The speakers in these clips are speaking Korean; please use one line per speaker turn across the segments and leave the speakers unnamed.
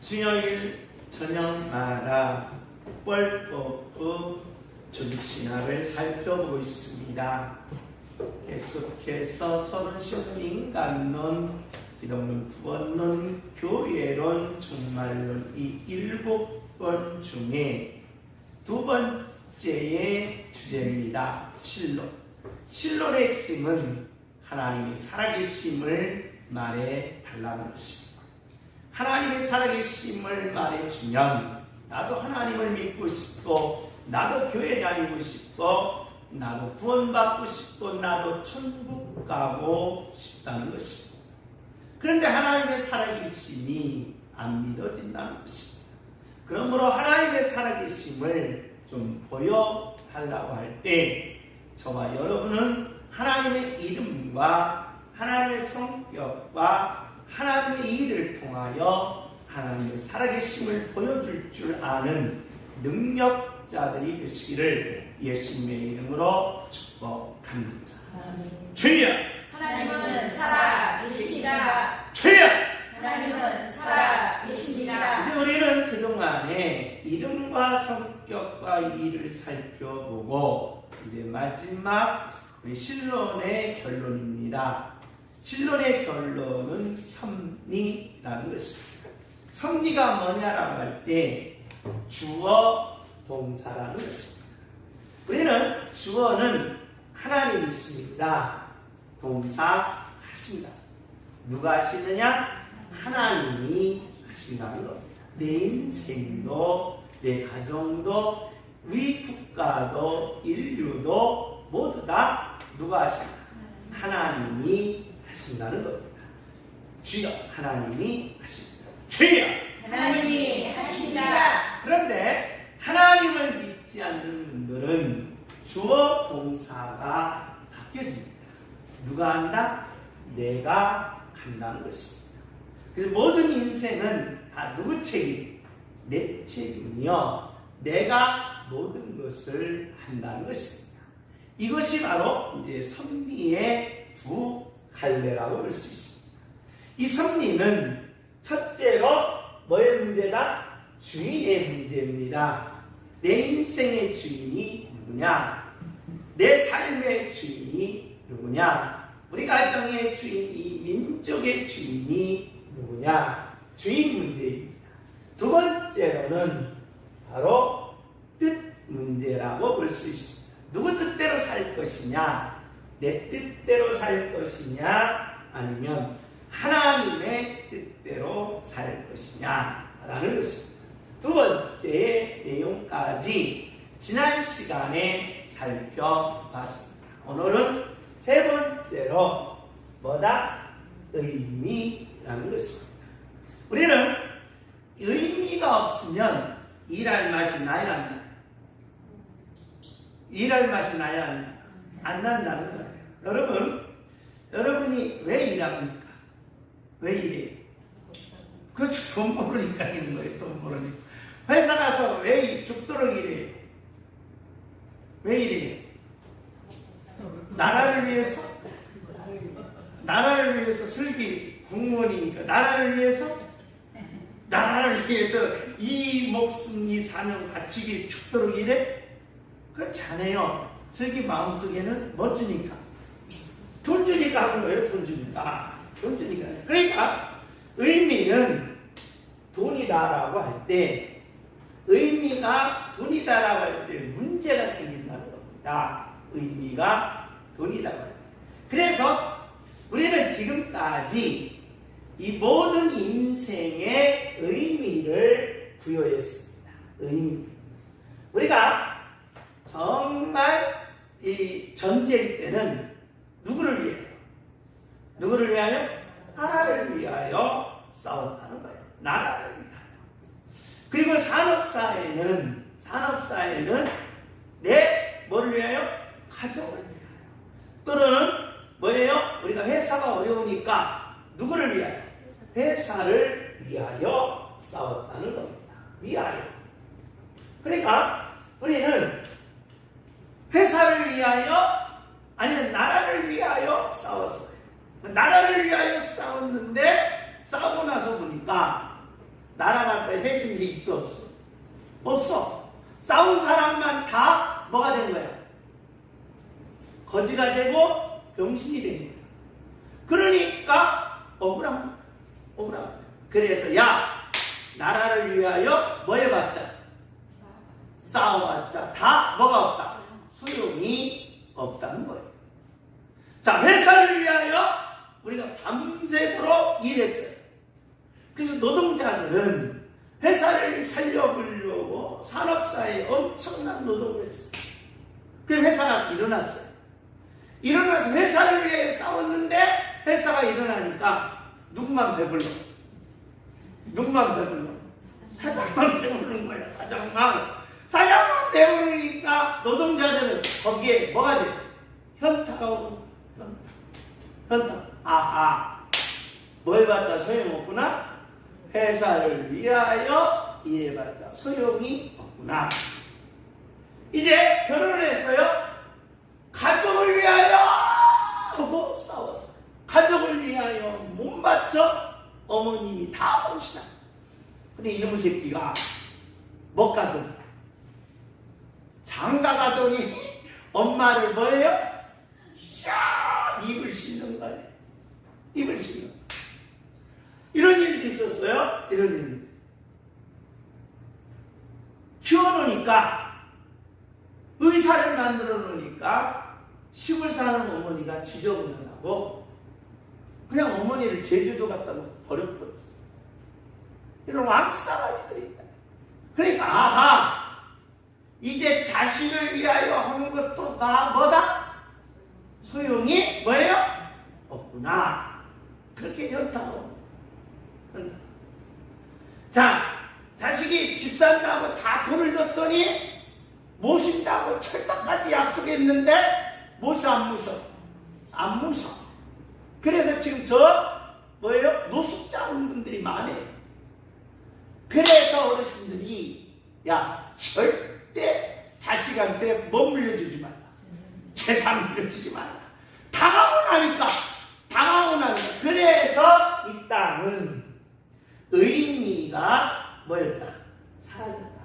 수요일 저녁마다 뻘법부 전신학을 살펴보고 있습니다. 계속해서 서른신인간론, 기독론, 구원론, 교회론, 종말론 이 7번 중에 두 번째의 주제입니다. 신론. 신론의 핵심은 하나님의 살아계심을 말해달라는 것입니다. 하나님의 살아계심을 말해주면 나도 하나님을 믿고 싶고, 나도 교회 다니고 싶고, 나도 구원받고 싶고, 나도 천국 가고 싶다는 것입니다. 그런데 하나님의 살아계심이 안 믿어진다는 것입니다. 그러므로 하나님의 살아계심을 좀 보여달라고 할 때 저와 여러분은 하나님의 이름과 하나님의 성격과 하나님의 일을 통하여 하나님의 살아계심을 보여줄 줄 아는 능력자들이 되시기를 예수님의 이름으로 축복합니다. 주여!
하나님은 살아 계십니다.
주여!
하나님은 살아 계십니다.
이제 우리는 그동안에 이름과 성격과 일을 살펴보고 이제 마지막 우리 신론의 결론입니다. 신론의 결론은 섭리라는 것입니다. 섭리가 뭐냐라고 할 때 주어 동사라는 것입니다. 우리는 주어는 하나님이십니다. 동사 하신다. 누가 하시느냐? 하나님이 하신다는 겁니다. 내 인생도, 내 가정도, 우리 국가도, 인류도 모두 다 누가 하신다? 하나님이 하신다는 겁니다. 주여, 하나님이 하십니다. 주여,
하나님이 하십니다.
그런데 하나님을 믿지 않는 분들은 주어 동사가 바뀌어집니다. 누가 한다? 내가 한다는 것입니다. 그래서 모든 인생은 다 누구 책임? 내 책임이요. 내가 모든 것을 한다는 것입니다. 이것이 바로 이제 섭리의 두 갈래라고 볼 수 있습니다. 이 섭리는 첫째로 뭐의 문제다? 주인의 문제입니다. 내 인생의 주인이 누구냐? 내 삶의 주인이 누구냐? 우리 가정의 주인이, 민족의 주인이 누구냐? 주인 문제입니다. 두 번째로는 바로 뜻 문제라고 볼 수 있습니다. 누구 뜻대로 살 것이냐? 내 뜻대로 살 것이냐? 아니면 하나님의 뜻대로 살 것이냐라는 것입니다. 두 번째 내용까지 지난 시간에 살펴봤습니다. 오늘은 세 번째로 뭐다? 의미라는 것입니다. 우리는 의미가 없으면 일할 맛이 나야 안 나요? 일할 맛이 나야 안 나요? 안 난다는 거예요. 여러분이 왜 일합니까? 왜 일해요? 그렇죠. 돈 벌으니까 있는 거예요. 돈 벌으니까. 회사 가서 왜 죽도록 일해요? 왜 일해요? 나라를 위해서? 나라를 위해서 슬기 공무원이니까 나라를 위해서? 나라를 위해서 이 목숨 이 사명 바치기 죽도록 일해? 그렇지 않아요. 슬기 마음속에는 뭐 주니까? 돈 주니까 하는 거예요. 돈 주니까. 돈 주니까. 그러니까 의미는 돈이다라고 할 때, 의미가 돈이다라고 할 때 문제가 생긴다는 겁니다. 의미가 돈이다고 할 때. 그래서 우리는 지금까지 이 모든 인생의 의미를 부여했습니다. 의미. 우리가 정말 이 전쟁 때는 누구를 위해요? 누구를 위하여? 나라를 위하여 싸웠다는 거예요. 나라를 위하여. 그리고 산업사회는 뭐를 위하여? 가정을 위하여. 또는 뭐예요? 우리가 회사가 어려우니까 누구를 위하여? 회사를 위하여 싸웠다는 겁니다. 위하여. 그러니까 우리는 회사를 위하여 아니면 나라를 위하여 싸웠어요. 나라를 위하여 싸웠는데 싸우고 나서 보니까 나라가 해준 게 있어 없어? 없어. 싸운 사람만 다 뭐가 된 거야? 거지가 되고 병신이 된 거야. 그러니까 억울한 거야. 그래서 야, 나라를 위하여 뭐 해봤자? 싸워봤자 다 뭐가 없다? 소용이 없다는 거예요. 자, 회사를 위하여 우리가 밤새도록 일했어요. 그래서 노동자들은 회사를 살려보려고 산업사에 엄청난 노동을 했어요. 그 회사가 일어났어요. 일어나서 회사를 위해 싸웠는데 회사가 일어나니까 누구만 배불러? 사장만 배부르는 거야. 사장만 배부르니까 노동자들은 거기에 뭐가 돼? 현타가 오는 거야. 현타. 아하, 뭐 해봤자 소용없구나. 회사를 위하여 일해봤자 소용이 없구나. 이제 결혼을 했어요. 가족을 위하여 하고 싸웠어요. 가족을 위하여 못 바쳐 어머님이 다 오시나. 근데 이놈의 새끼가 못 가더니 장가 가더니 엄마를 뭐예요? 샥 입을 씻는 거예요. 입을 씻는 거예요. 이런 일도 있었어요. 이런 일. 키워놓으니까 의사를 만들어 놓으니까 시골 사는 어머니가 지저분하고 그냥 어머니를 제주도 갖다 놓고 버려버렸어. 이런 왕싸가지들이 있다. 그러니까 아하, 이제 자식을 위하여 하는 것도 다 뭐다? 소용이 뭐예요? 없구나. 그렇게 현타고. 자, 자식이 집 산다고 다 돈을 줬더니 모신다고 철떡까지 약속했는데 모셔 안 모셔? 안 모셔. 그래서 지금 뭐예요? 노숙자분들이 많아요. 그래서 어르신들이 야, 절대 자식한테 뭐 물려주지 말라. 재산 물려주지 말라. 당하고 나니까. 그래서 이 땅은 의미가 뭐였다? 사라졌다.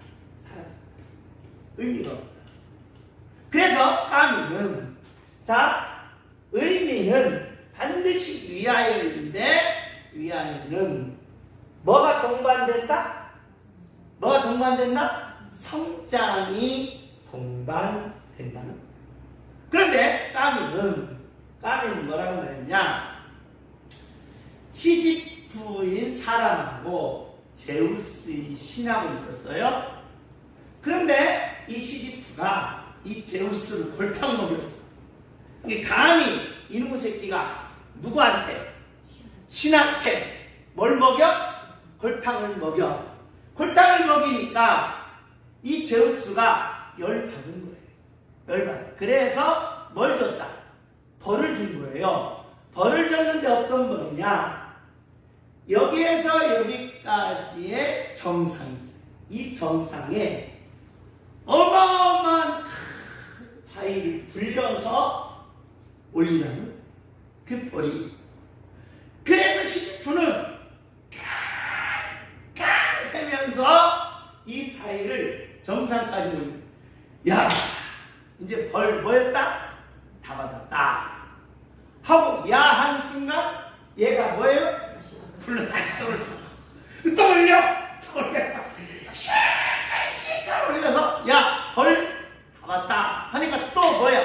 의미가 없다. 그래서 까미는, 자, 의미는 반드시 위하여인데 위하여는 뭐가 동반된다? 뭐가 동반된다? 성장이 동반된다는 거예요. 그런데 까미는 뭐라고 말했냐? 시지프인 사람하고 제우스의 신하고 있었어요. 그런데 이 시지프가 이 제우스를 골탕 먹였어. 감히 이놈의 새끼가 누구한테? 신한테 뭘 먹여? 골탕을 먹여. 골탕을 먹이니까 이 제우스가 열받은 거예요. 열받아. 그래서 뭘 줬다? 벌을 준 거예요. 벌을 줬는데 어떤 벌이냐? 여기에서 여기까지의 정상이 있어요. 이 정상에 어마어마한 바위를 굴려서 올리라는 그 벌이. 그래서 시지프는 하면서 이 바위를 정상까지 올려. 야, 이제 벌 뭐였다? 다 받았다 하고 야한 순간 얘가 뭐예요? 불러 다시 떨어져. 또 올려서 시끌 올려서 야, 벌 다 받았다 하니까 또 뭐야?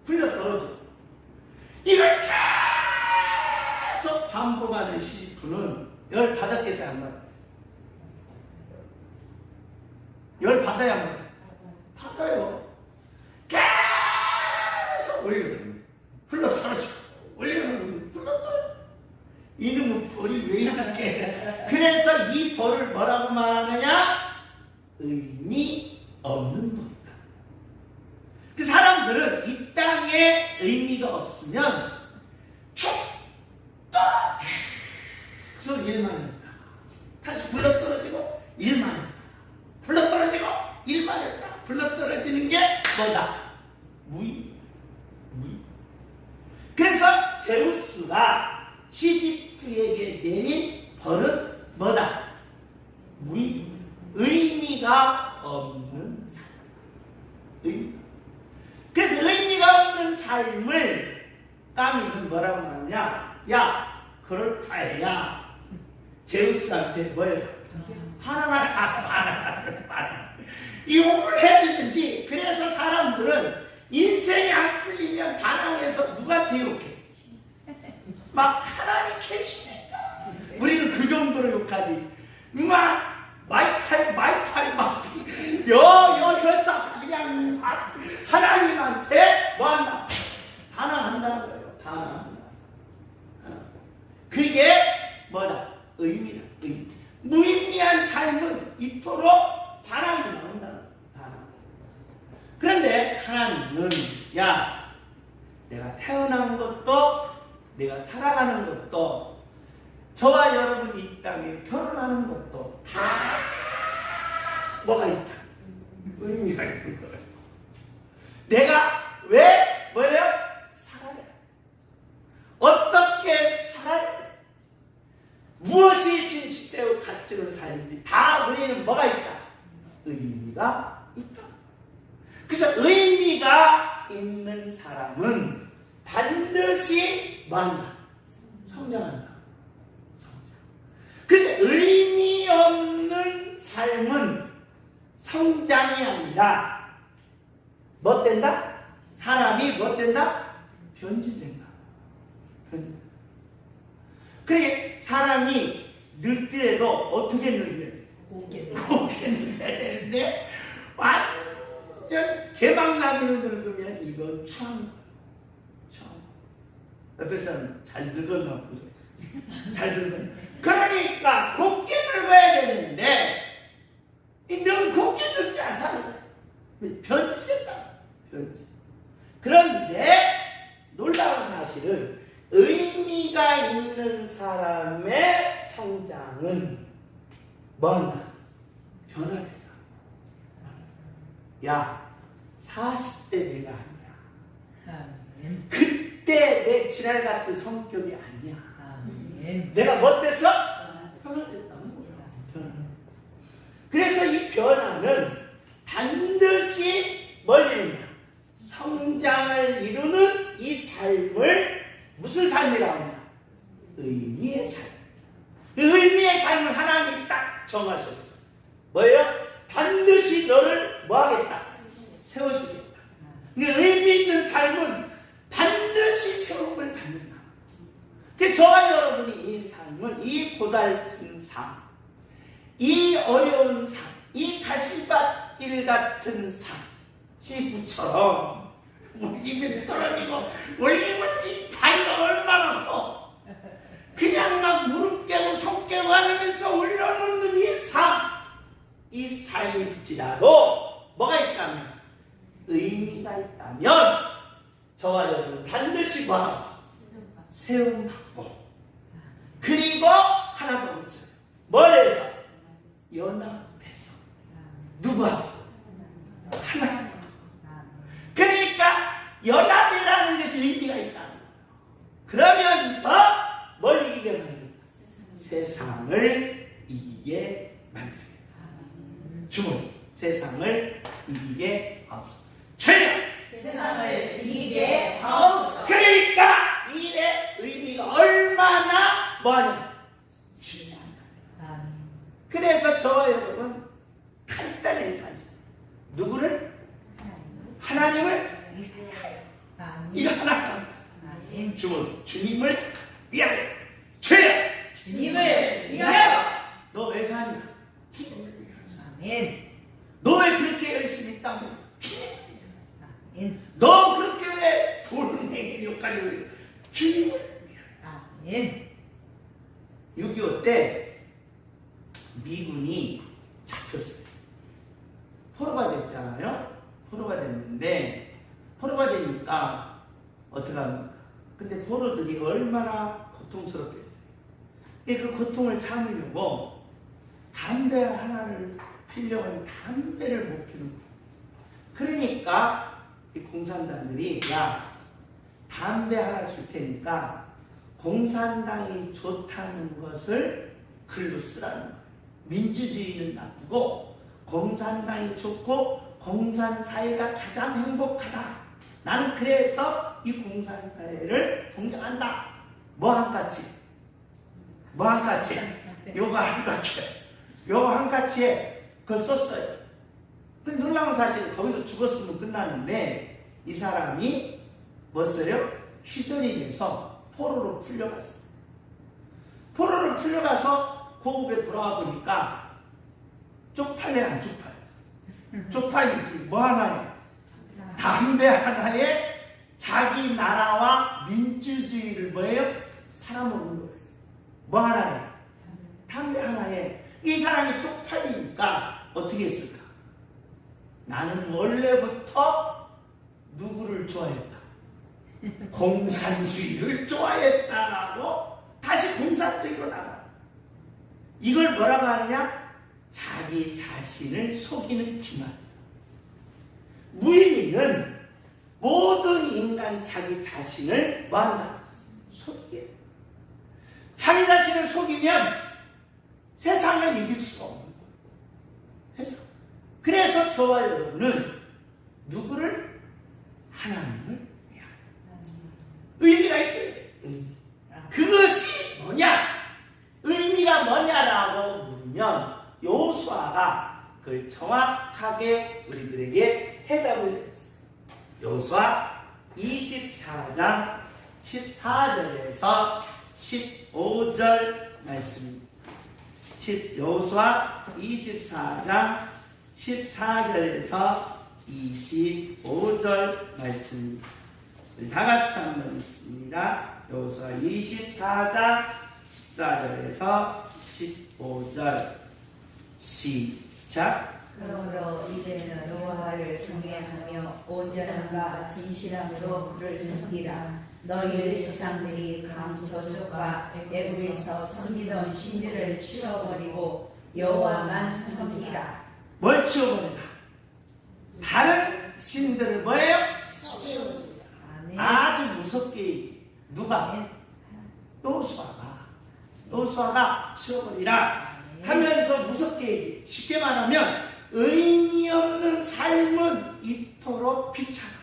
불러 떨어져. 이걸 계속 반복하는 시지프는 열 받았겠어요? 안 받아요? 열 받아야 안 받아요? 받아요. 계속 올리거든요. 불러 떨어져. 올리면 불러 떨어져. 이놈의 벌이 왜 이렇게. 그래서 이 벌을 뭐라고 말하느냐? 의미 없는 벌이다. 그 사람들은 이 땅에 의미가 없으면 죽도록 계속 일만 했다. 다시 불러 떨어지고 일만 했다. 불러 떨어지고 일만 했다. 불러 떨어지는 게 뭐다? 무의. 그래서 제우스가 시지프에게 내린 벌은 뭐다? 의미가 없는 삶. 그래서 의미가 없는 삶을 까미는 뭐라고 하냐? 야, 그럴 바에야 제우스한테 뭐예요? 반항하라. 이혼을 해주든지. 그래서 사람들은 인생이 안 풀리면 반항해서 누구한테 욕해? 막 하나님 계시니까. 우리는 그 정도로 욕하지. 막 마이탈 막 여서 그냥 하나님한테 뭐한다? 반항한다는 거예요. 반항한다. 그게 뭐다? 의미다. 무의미한 삶은 이토록 반항이 나온다. 반항. 그런데 하나님은 야, 내가 태어난 것도 내가 살아가는 것도 저와 여러분이 이 땅에 결혼하는 것도 다 뭐가 있다? 의미가 있는 거예요. 내가 왜 뭐예요? 살아야 돼. 어떻게 살아야 돼? 무엇이 진실되고 가치로 살는지 다 우리는 뭐가 있다? 의미가 있다. 그래서 의미가 있는 사람은 반드시 뭐한다? 성장한다. 그런데 의미 없는 삶은 성장이 아니라 뭐 된다? 사람이 뭐 된다? 변질된다. 그래 사람이 늙더라도 어떻게 늙어야 돼? 곱게 늙어야 되는데 완전 개방나기로 늙으면 이건 추한 거야. 옆에 사람 잘 늙었나 보죠. 잘 늙었나. 그러니까 곱게 늙어야 되는데 넌 곱게 늙지 않다는 거야. 변질됐다. 변질. 그런데 놀라운 사실은 의미가 있는 사람의 성장은 뭔가 변화된다. 야, 40대 내가 아니야. 그때 내 지랄 같은 성격이 아니야. 내가 뭐 됐어? 변화됐다는 거야. 변화. 그래서 이 변화는 반드시 뭘 이룬다? 성장을 이루는 이 삶을 무슨 삶이라고 하냐? 의미의 삶. 그 의미의 삶을 하나님이 딱 정하셨어요. 뭐예요? 반드시 너를 뭐하겠다? 세우시겠다. 그 의미 있는 삶은 반드시 세움을 받는다. 그래서 저와 여러분이 이 삶은 이 고달픈 삶, 이 어려운 삶, 이 가시밭길 같은 삶, 시부처럼 울리면 떨어지고 울리면 이 다리가 얼마나 커. 그냥 막 무릎 깨고 손 깨고 하면서 올려놓는 이 삶, 이 삶일지라도 뭐가 있다면 의미가 있다면 저와 여러분 반드시 뭐 세움받고 그리고 하나 더 붙여요. 뭘 해서? 연합해서 누구하고? 하나님. 그러니까 연합이라는 것이 의미가 있다. 그러면서 뭘 이기게 만든다? 세상을 이기게 만든다. 주문, 세상을 이기게 하옵소서. 죄!
세상을 이기게 하옵소서.
그러니까 일의 의미가 얼마나 뭐냐? 중요한가. 그래서 저와 여러분 간단히 누구를? 하나님을 이거 하나 주님을 위하여 죄야
주님을 위하여
너 왜 사냐?
아멘.
너 왜 그렇게 열심히 땀을 너 그렇게 왜 돈행이 욕까지 주님을 위하여
아멘.
6.25 때 미군이 잡혔어요. 포로가 됐잖아요. 포로가 됐는데 포로가 되니까 어떻게 합니까? 근데 포로들이 얼마나 고통스럽겠어요. 그 고통을 참으려고 담배 하나를 피려고 하면 담배를 못 피는 거예요. 그러니까 이 공산당들이 야 담배 하나 줄 테니까 공산당이 좋다는 것을 글로 쓰라는 거예요. 민주주의는 나쁘고 공산당이 좋고 공산사회가 가장 행복하다. 나는 그래서 이 공산사회를 동경한다. 뭐 한 가지? 요거 한 가지. 요거 한 가지에 그걸 썼어요. 근데 놀라운 사실은 거기서 죽었으면 끝나는데 이 사람이 뭐 써요? 휘절이 돼서 포로로 풀려갔어요. 포로로 풀려가서 고국에 돌아와 보니까 쪽팔려 안 쪽팔려? 쪽팔리지. 뭐 하나에? 담배 하나에 자기 나라와 민주주의를 뭐예요? 살아먹는 거예요. 뭐 하나에? 담배 하나에. 이 사람이 쪽팔리니까 어떻게 했을까? 나는 원래부터 누구를 좋아했다? 공산주의를 좋아했다라고 다시 공산주의로 나가. 이걸 뭐라고 하느냐? 자기 자신을 속이는 기만. 무의미는 모든 인간 자기 자신을 뭐한다? 속이게. 자기 자신을 속이면 세상을 이길 수가 없는 거예요. 그래서 저와 여러분은 누구를? 하나님을 해야 합니다. 의미가 있어요. 의미. 그것이 뭐냐? 의미가 뭐냐라고 물으면 여호수아가 그걸 정확하게 우리들에게 해답을 드렸어요. 여호수아 24장 14절에서 15절 말씀입니다. 여호수아 24장 14절에서 25절 말씀입니다. 다 같이 한번 읽습니다. 여호수아 24장 14절에서 15절 시작.
그러므로 이제는 여호와를 경외하며 온전함과 진실함으로 그를 섬기라. 너희의 조상들이 강 저쪽과 애굽에서 섬기던 신들을 치워버리고 여호와만 섬기라.
뭘 치워버리라? 다른 신들을 뭐예요?
아멘.
아주 무섭게 누가? 여호수아가 치워버리라 하면서 무섭게 얘기해. 쉽게 말하면 의미 없는 삶은 이토록 비참하다.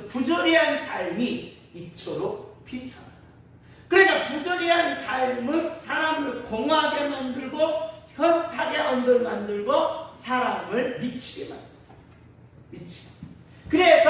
부조리한 삶이 이토록 비참하다. 그러니까 부조리한 삶은 사람을 공허하게 만들고 현타게 만들고 사람을 미치게 만든다. 그래서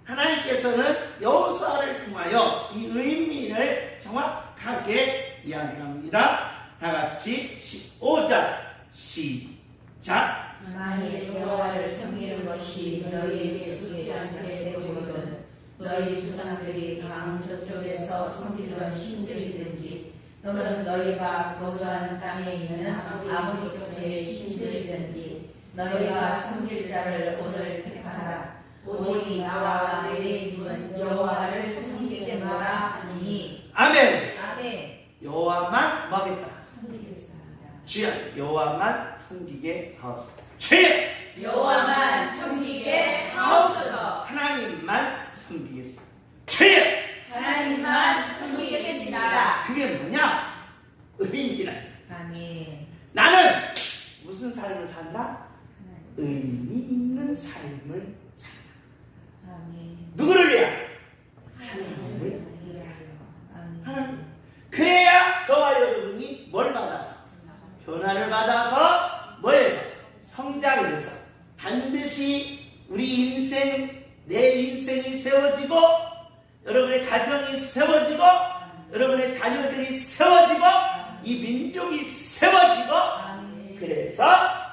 하나님께서는 여호수아를 통하여 이 의미를 정확하게 이야기합니다. 다 같이 15절 시작.
만일 여호와를 섬기는 것이 너희에게 좋지 않게 되거든 너희 조상들이 강 저쪽에서 섬기던 신들이든지 또는 너희가 거주하는 땅에 있는 아버지 곁의 신들이든지 너희가 섬길 자를 오늘 택하라. 오직 나와 내 집은 여호와를 섬기겠노라 하니.
아멘.
아멘.
여호와만 뭐하겠다?
섬기겠습니다.
주여 여호와만 섬기게 하옵소서. 주여
여호와만 섬기게 하옵소서.
하나님만 섬기겠습니다. 주여
하나님만 섬기겠습니다.
그게 뭐냐? 의미라.
아멘.
나는 무슨 삶을 산다? 의미 있는 삶을 산다.
아멘.
누구를 위하여?
하나님을
하나님. 그래야 저와 여러분이 뭘 받아서? 변화를 받아서 뭐해서? 성장해서 반드시 우리 인생, 내 인생이 세워지고 여러분의 가정이 세워지고 여러분의 자녀들이 세워지고 이 민족이 세워지고 그래서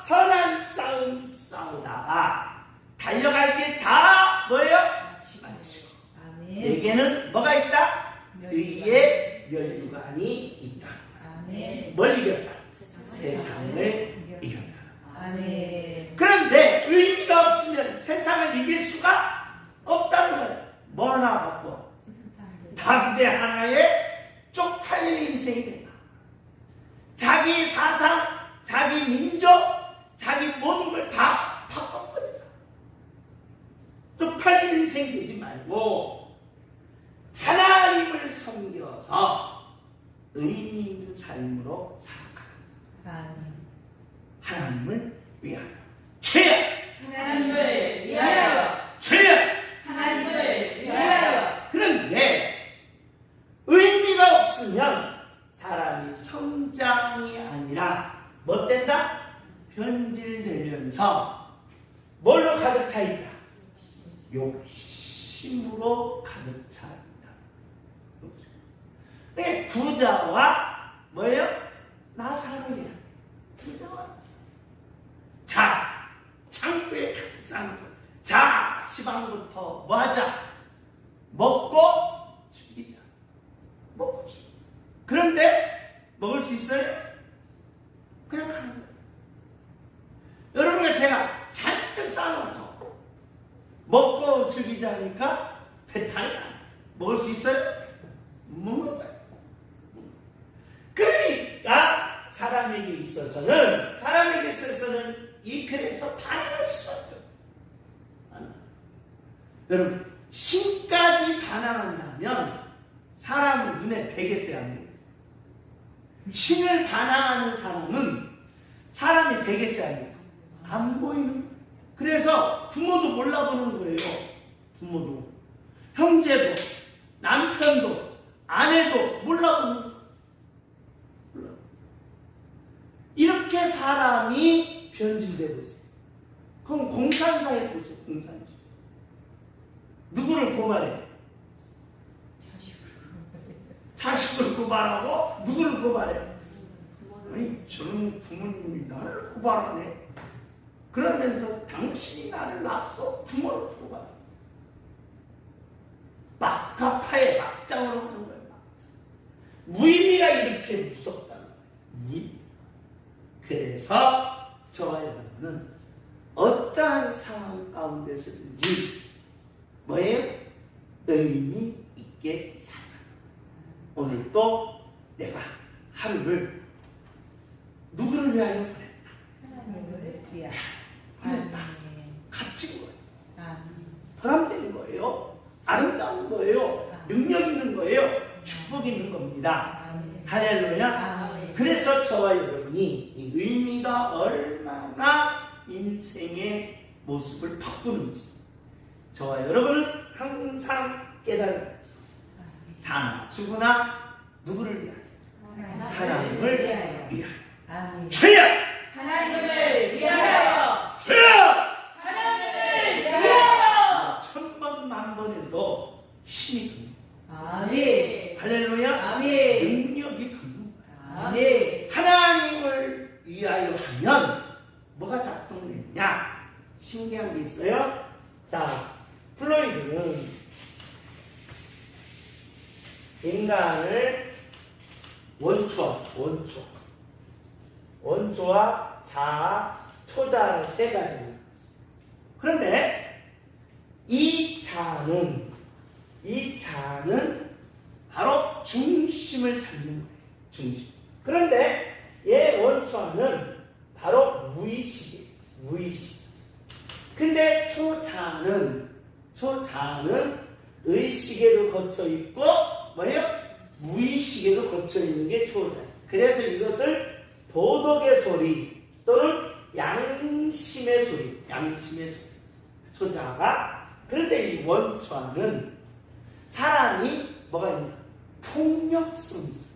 선한 싸움 싸우다가 달려갈 게 다 뭐예요? 마치고 내게는 뭐가 있다? 의의 면류관이 있다. 뭘 이겼다? 세상을 이겼다. 그런데 의미가 없으면 세상을 이길 수가 없다는 거예요. 뭐 하나 갖고 담배 하나에 쪽팔리는 인생이 된다. 자기 사상, 자기 민족, 자기 모든 걸 다 바꿔버린다. 쪽팔리는 인생 되지 말고 하나님을 섬겨서 의미 있는 삶 삶으로 살아가라.
아멘.
하나님을 위하여. 죄야!
하나님을 위하여.
죄야!
하나님을 위하여.
그런데 의미가 없으면 사람이 성장이 아니라 뭐 된다? 변질되면서 뭘로 가득 차 있다? 욕심으로 가득 차 있다. 네, 부자와 뭐예요? 나사로야. 부자와 자, 창고에 가득 쌓는 거. 자, 시방부터 뭐 하자? 먹고 죽이자. 먹고 죽이자. 그런데 먹을 수 있어요? 그냥 가는 거예요. 여러분과 제가 잔뜩 쌓아놓고 먹고 죽이자니까 배탈이 나. 먹을 수 있어요? 못 먹어요. 그러니까 사람에게 있어서는 이 글에서 반응할 수밖에 없어요. 여러분, 신까지 반항한다면 사람은 눈에 베겠어요, 안 베겠어요? 신을 반항하는 사람은 사람이 베겠어요, 안 베겠어요? 안 보이는 거예요. 그래서 부모도 몰라보는 거예요. 부모도. 형제도, 남편도, 아내도 몰라보는 거예요. 이렇게 사람이 변질되고 있어요. 그럼 공산사에 보세요, 공산주의. 누구를 고발해? 자식을 고발하고 누구를 고발해? 아니, 저는 부모님이 나를 고발하네. 그러면서 당신이 나를 낳았어. 부모를 고발해. 막가파에 막장으로 하는 거예요. 막장. 무의미가 이렇게 무섭다는 거예요. 무의미. 그래서 저와 여러분은 어떠한 상황 가운데서든지 뭐예요? 의미 있게 살아가는 거예요. 오늘도 내가 하루를 누구를 위하여 보냈다?
하나님을 위하여.
보냈다.
아멘.
값진 거예요.
아멘.
보람된 거예요. 아름다운 거예요. 능력 있는 거예요. 축복 있는 겁니다.
아멘.
할렐루야.
아멘.
그래서 저와 여러분이 이 의미가 얼마나 인생의 모습을 바꾸는지 저와 여러분은 항상 깨달으면서 사나 죽으나 누구를 위하여? 하나님을 위하여.
아멘.
죄야!
하나님을 위하여.
죄야!
하나님을 위하여.
천번 만번 해도 힘이 듭니다.
아멘.
할렐루야.
아멘.
능력이 듭는 거야.
아멘.
하나님을 위하여 하면 뭐가 작동되냐? 신기한 게 있어요. 자, 플로이드는 인간을 원초와 자아, 초자 세 가지입니다. 그런데 이 자아는 바로 중심을 잡는 거예요. 중심. 그런데 얘 원초는 바로 무의식이에요. 무의식. 근데 초자는 의식에도 거쳐 있고 뭐예요? 무의식에도 거쳐 있는 게 초자예요. 그래서 이것을 도덕의 소리 또는 양심의 소리. 초자가. 그런데 이 원초는 사람이 뭐가 있냐? 폭력성이 있어요.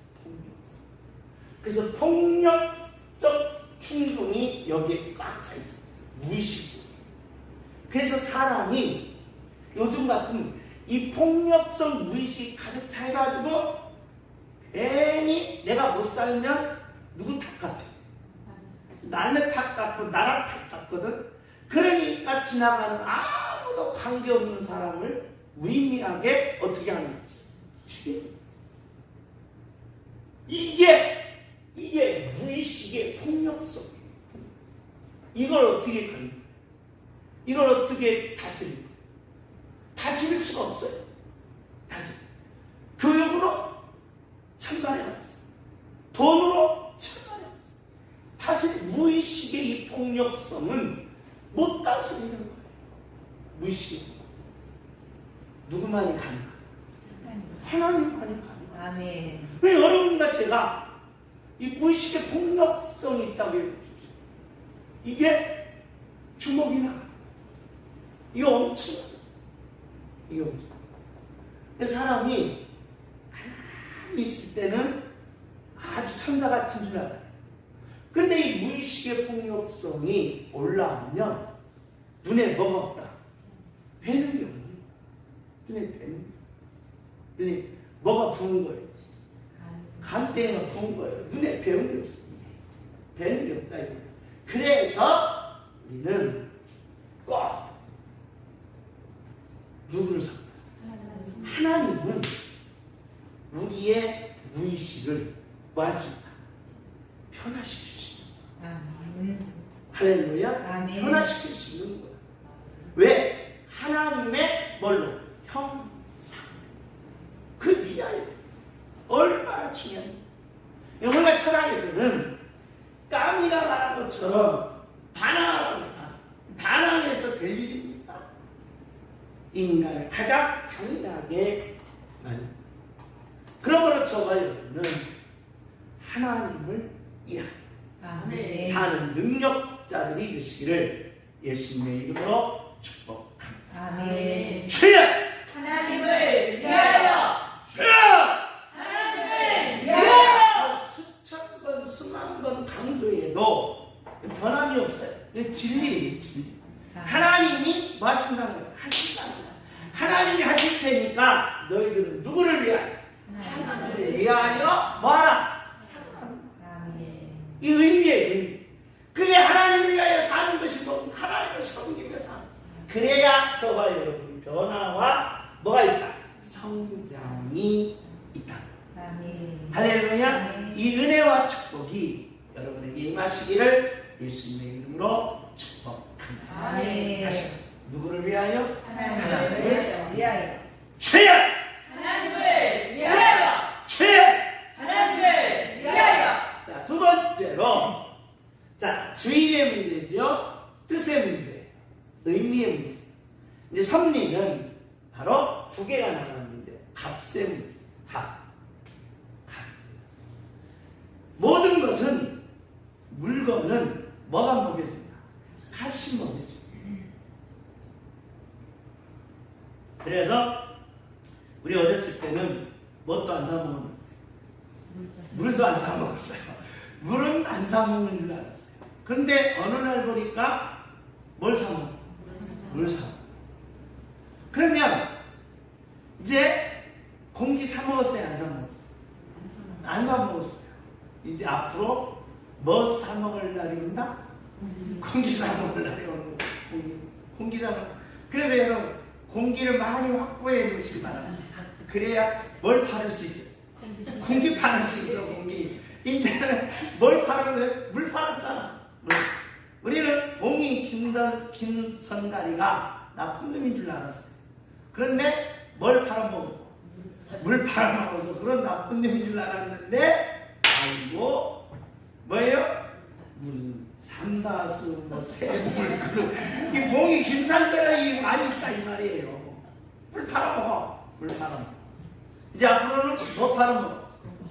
그래서 폭력적 충동이 여기에 꽉 차 있어요. 무의식 속에. 그래서 사람이 요즘 같은 이 폭력성 무의식이 가득 차가지고 괜히 내가 못 살면 누구 탓 같아. 남의 탓 같고 나랑 탓 같거든. 그러니까 지나가는 아무도 관계없는 사람을 무의미하게 어떻게 하는 거지? 죽이는. 이게 무의식의 폭력성이에요. 이걸 어떻게 가는 거예요? 이걸 어떻게 다스리는 거예요? 다스릴 수가 없어요. 교육으로 천만해봤어요. 돈으로 천만해봤어요. 다스릴 무의식의 이 폭력성은 못 다스리는 거예요. 무의식의 누구만이 가능해요? 하나님만이 가능해요.
아멘.
왜 여러분과 제가 이 무의식의 폭력성이 있다고 해요. 이게 주먹이 나가. 이거 엄청. 이게 엄청. 사람이 가만히 있을 때는 아주 천사 같은 줄 알아요. 근데 이 무의식의 폭력성이 올라오면 눈에 뭐가 없다? 배는 게 없는 거예요. 눈에 배는 게. 눈에 뭐가 부은 거예요? 간대가 부은 거예요. 눈에 배는 게 없어요. 배는 게 없다. 이거예요. 그래서 우리는 꼭 누구를 삽니다. 하나님은 우리의 무의식을 뭐 할 수 있다? 변화시킬 수 있다. 할렐루야.
아멘.
변화시킬 수 있는 거야. 왜? 하나님의 뭘로? 형상. 그 미아예요. 얼마나 중요해. 영혼과 철학에서는 까미가 말한 것처럼 반항해서 될 일입니다. 인간을 가장 잔인하게 만듭니다. 그러므로 저와 여러분은 하나님을 이해하는
아멘.
사는 능력자들이 되시기를 예수님의 이름으로 축복합니다.
아멘.
주여!
하나님을 위하여.
주여!
하나님을 위하여.
수천 번, 수만 번 강조해도 변함이 없어요. 진리예요, 진리. 하나님이 뭐 하신다는 거예요? 하신다는 거예요. 하나님이 하실 테니까 너희들은 누구를 위하여? 하나님을 위하여 뭐하라?
아멘.
이 의미예요, 의미. 그게 하나님을 위하여 사는 것이 뭐 하나님을 섬기며 사는. 그래야 저와 여러분 변화와 뭐가 있다? 성장이 있다.
아멘.
할렐루야.
아멘.
이 은혜와 축복이 여러분에게 임하시기를 예수님의 이름으로 축복합니다.
아멘.
다시 누구를 위하여?
하나님을
위하여.
주여!
하나님을 위하여.
주여!
하나님을 위하여.
자, 두 번째로, 자, 주의의 문제죠. 뜻의 문제, 의미의 문제. 이제 섭리는 바로 두 개가 나가는데, 값의 문제. 값. 모든 것은, 물건은 뭐가 먹여준다? 값이 먹여준다. 그래서 우리 어렸을 때는 뭣도 안 사먹었는데 물도 안 사먹었어요. 물은 안 사먹는 줄 알았어요. 그런데 어느 날 보니까 뭘 사먹어? 물 사먹어. 그러면 이제 공기 사먹었어요? 안 사먹었어요? 안 사먹었어요. 이제 앞으로 뭐 사먹을 날이 온다? 공기 사먹을 날이 오는 거예요. 공기 사먹을. 그래서 여러분 공기를 많이 확보해 놓으시기 바랍니다. 그래야 뭘 팔을 수 있어요? 공기 팔을 수 있어, 공기. 이제는 뭘 팔은 거예요? 물 팔았잖아. 물. 우리는 옹이 김선다리가 나쁜 놈인 줄 알았어요. 그런데 뭘 팔아먹었고? 물 팔아먹어서 그런 나쁜 놈인 줄 알았는데, 아이고, 뭐예요? 무슨 삼다수, 뭐 세물, 이 봉이 김산대라 많이 있다 이 말이에요. 물 팔아먹어. 물 팔아먹어. 이제 앞으로는 뭐 팔아먹어?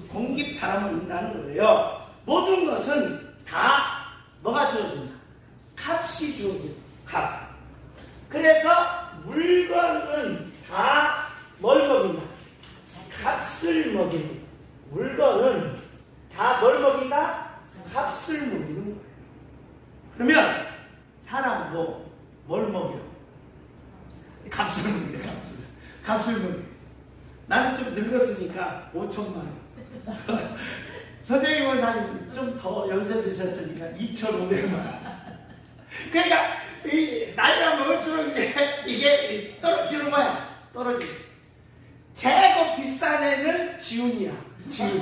공기 팔아먹는다는 거예요. 모든 것은 다 뭐가 주어진다? 값이 주어진다. 값. 그래서 물건은 다 뭘 먹인다? 값을 먹인다. 물건은 다 뭘 먹인다? 값을 먹이는 거예요. 그러면 사람도 뭘 먹여? 값을 먹여. 값을 먹여. 나는 좀 늙었으니까 5천만 원. 선생님 원사님 좀 더 연세 드셨으니까 2,500만 원. 그러니까 이 나이가 먹을수록 이게 떨어지는 거야. 떨어지. 제일 비싼 애는 지훈이야. 지훈이.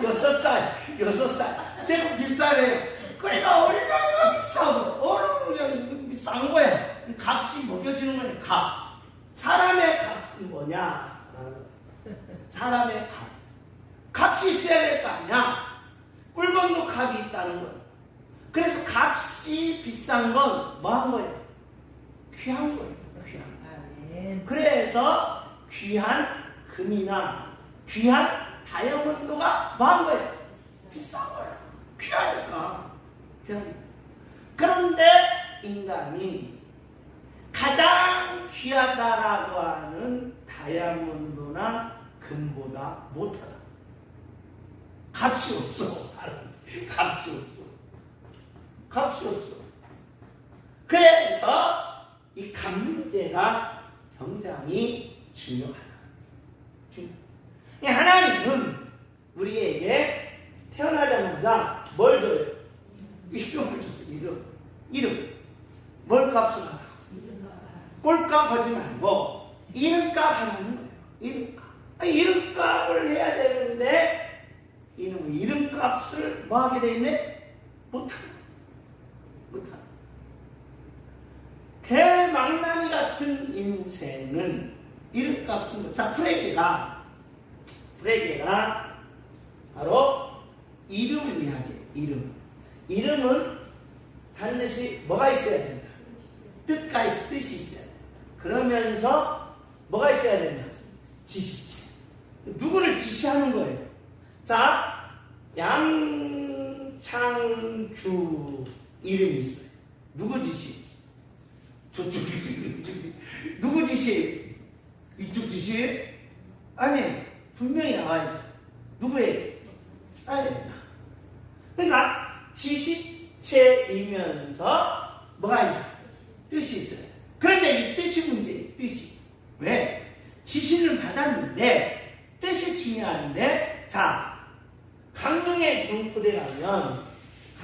6살. 제일 비싼 애. 그러니까 어린아이가 비싸고 어른은 비싼 거야. 값이 먹여지는 거야. 값. 사람의 값은 뭐냐? 사람의 값. 값이 있어야 될 거 아니야. 물건도 값이 있다는 거야. 그래서 값이 비싼 건 뭐 한 거예요? 귀한 거예요. 귀한.
아멘.
그래서 귀한 금이나 귀한 다이아몬드가 뭐 한 거예요? 비싼 거야. 귀하니까. 그런데 인간이 가장 귀하다라고 하는 다이아몬드나 금보다 못하다. 값이 없어, 사람이. 값이 없어. 값이 없어. 그래서 이 값 문제가 굉장히 중요하다. 하나님은 우리에게 태어나자마자 뭘 줘요? 이름을 줬어요. 이름. 뭘 값을 하라? 꼴값 하지 말고 이름값 하라는 거예요. 이름값. 이름값을 해야 되는데 이놈의 이름값을 뭐 하게 돼 있네? 못하는 거예요. 개망나니 같은 인생은 이름값은 뭐? 자, 프레게가 바로 이름을 이야기해요. 이름은 반드시 뭐가 있어야 된다. 뜻이 있어야 된다. 그러면서 뭐가 있어야 된다. 지시체. 누구를 지시하는 거예요? 자, 양창규 이름이 있어요. 누구 지시? 저쪽 누구 지시? 이쪽 지시? 아니, 분명히 나와 있어요. 누구예요? 아니, 그러니까 지시체이면서 뭐가 있냐? 뜻이 있어요. 그런데 이 뜻이 문제예요. 뜻이. 왜? 지시를 받았는데 뜻이 중요한데, 자, 강릉의 경포대 가면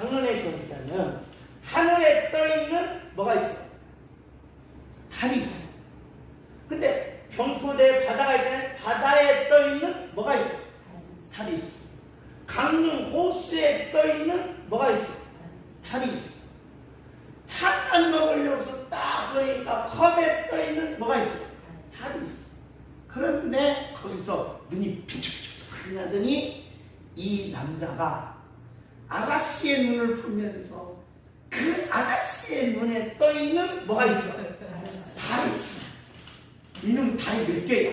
하늘에 떠있는 뭐가 있어? 달이 있어. 근데 경포대 바다가 있잖아요. 바다에 떠있는 뭐가 있어? 달이 있어. 강릉 호수에 떠있는 뭐가 있어? 달이 있어. 차잔 먹으려고서 딱 보니까 컵에 떠있는 뭐가 있어? 달이 있어. 그런데 거기서 눈이 비추비추 나더니 이 남자가 아가씨의 눈을 보면서 그 아가씨의 눈에 떠있는 뭐가 있어? 달이 있어. 이놈 달이 몇 개야?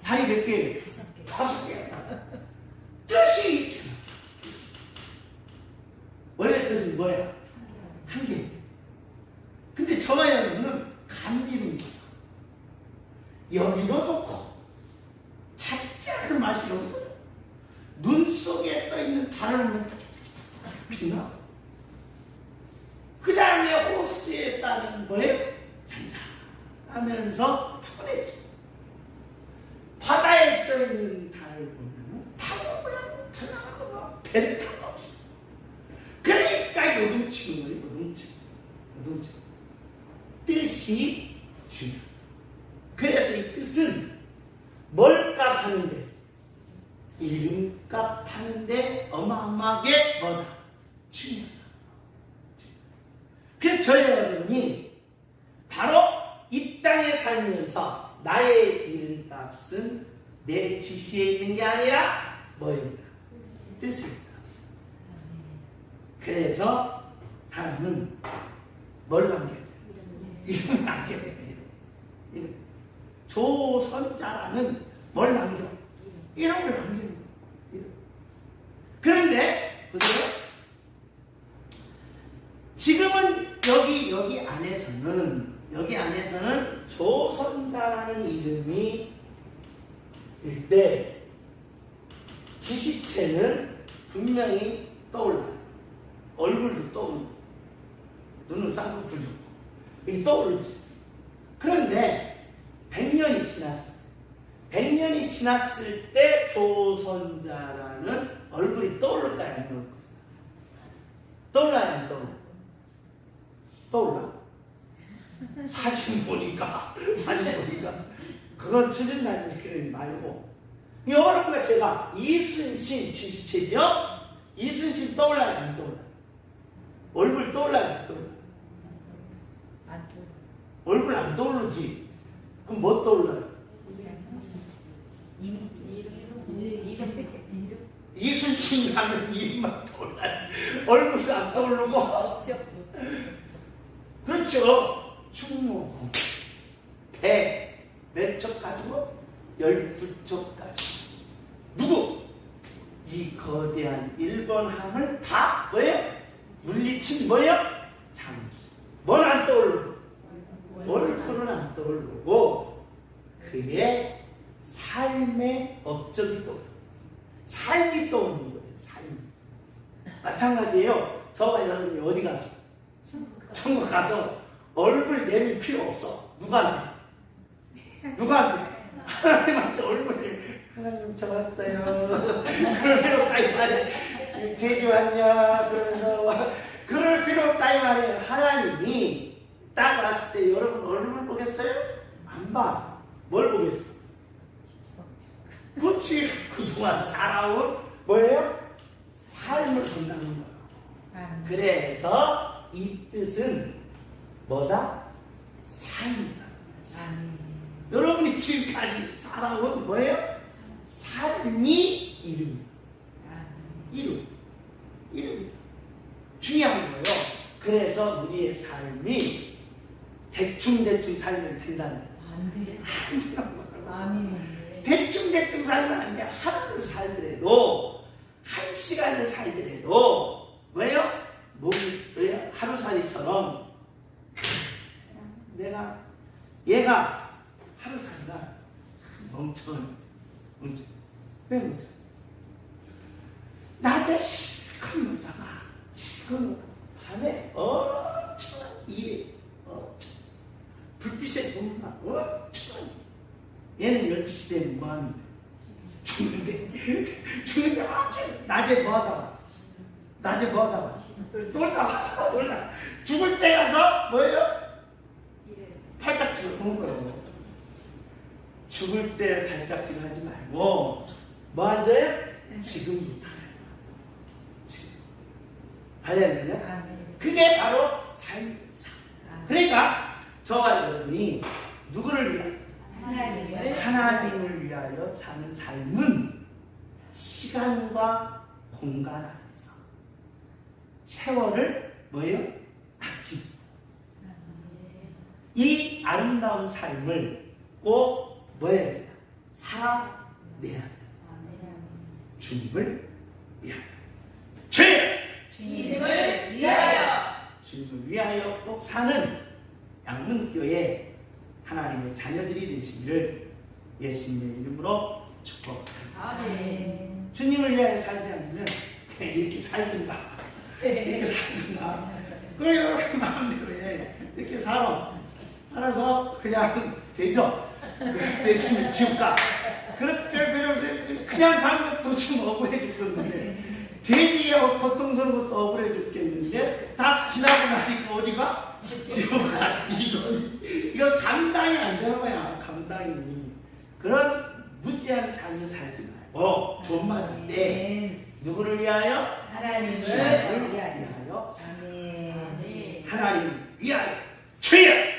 달이 몇 개야? 5개야. 뜻이 원래 뜻은 뭐야? 한 개. 근데 저마야는 감기는 거야. 여기도 좋고 작자를 맛이 여기도 눈 속에 떠있는 달을 빛나. 그 다음에 호수에 따른 뭐예요? 잔잔하면서 푸르지. 바다에 떠있는 달을 보면 타고 그냥 달아가고 배를 타고 없어. 그러니까 요동치는 거예요. 요동치. 뜻이 중요해. 그래서 이 뜻은 뭘값 하는데? 이름값 하는데 어마어마하게 뭐다? 중요하다. 그래서 저희 여러분이 바로 이 땅에 살면서 나의 이름값은 내 지시에 있는 게 아니라 뭐입니다? 뜻입니다. 그래서 사람은 뭘 남겨야 돼요? 이름을 남겨야 돼요. 이름. 조선자라는 뭘 남겨? 이름을 남기는 거예요. 그런데 보세요. 지금은 여기 안에서는 조선자라는 이름이 일 때 지시체는 분명히 떠올라요. 얼굴도 떠오르고 눈은 쌍꺼풀 좋고 이게 떠오르지. 그런데 100년이 지났어요. 100년이 지났을 때 조선자라는 얼굴이 떠오를까요? 안 떠올릴까요? 떠올라요? 안 떠올라? 떠올라? 사진 보니까 그건 추진단지 그러지 말고 여러분과 제가 이순신 지시체죠? 이순신 떠올라요? 안 떠올라? 얼굴 떠올라요? 안 떠올라? 얼굴 안 떠오르지? 그럼 뭐 떠올라요? 이순신 하면 이름만 떠올라요. 얼굴도 안 떠오르고. 그렇죠. 충무공 배 몇 척 가지고 12척 가지고 누구? 이 거대한 일본함을 다 뭐예요? 물리친 뭐예요? 장수. 뭘 안 떠오르고? 얼굴은 안 떠오르고 그의 삶의 업적이 떠오르고 삶이 떠오르는 거예요. 삶이. 마찬가지예요. 저와 여러분이 어디 가서 천국 가서 얼굴 내밀 필요 없어. 누구한테? 하나님한테 얼굴을 하나님 저 왔다요. 그럴 필요 없다 이 말이에요. 제주 왔냐 그러면서 그럴 필요 없다 이 말이에요. 하나님이 딱 왔을 때 여러분 얼굴 보겠어요? 안 봐. 뭘 보겠어? 그렇지. 그동안 살아온 뭐예요? 삶을 본다는 거예요. 그래서 이 뜻은 뭐다? 삶이다. 여러분이 지금까지 살아온 뭐예요? 삶이 이름이에요. 이름. 중요한 거예요. 그래서 우리의 삶이 대충 살면 된다는 거예요.
아멘.
대충 살면 안 돼. 하루를 살더라도, 한 시간을 살더라도, 뭐예요? 몸이, 뭐예요? 하루살이처럼, 얘가 하루살이가 멍청해. 왜 멍청해? 낮에 실컷 놀다가, 밤에 엄청 일해. 불빛에 보면 엄청. 얘는 12시 되면 뭐하는 거야? 죽는데 낮에 뭐하다가 놀다가 죽을 때 가서 뭐예요? 팔짝지를 보는 거예요. 죽을 때 팔짝지를 하지 말고 뭐 앉아요? 지금부터 알겠냐? 그게 바로 삶입니다. 그러니까 저와 여러분이 누구를 위하여? 하나님을 위하여 사는 삶은 시간과 공간 안에서 세월을 뭐예요? 아끼고 이 아름다운 삶을 꼭 뭐 해야 되나? 살아내야 된다. 주님을 위하여.
주님을 위하여.
주님을 위하여 꼭 사는 양문교회 하나님의 자녀들이 되시기를 예수님의 이름으로 축복합니다.
아멘.
주님을 위하여 살지 않으면 그냥 이렇게 살든가 그래 여러분 마음대로 해. 이렇게 살아서 그냥 되죠. 대신 지옥 가. 그렇게 그냥 사는 것도 좀 억울해 죽겠는데 돼지하고 고통스러운 것도 억울해 죽겠는데 다 지나고 나니까 어디가? 지옥 가. 이건 감당이 안 되는 거야. 감당이. 그런 무지한 삶을 살지 말고 좋은 할 때 누구를 위하여?
하나님을
주님을
위하여.
위하여.
아멘.
하나님 위하여. 주여!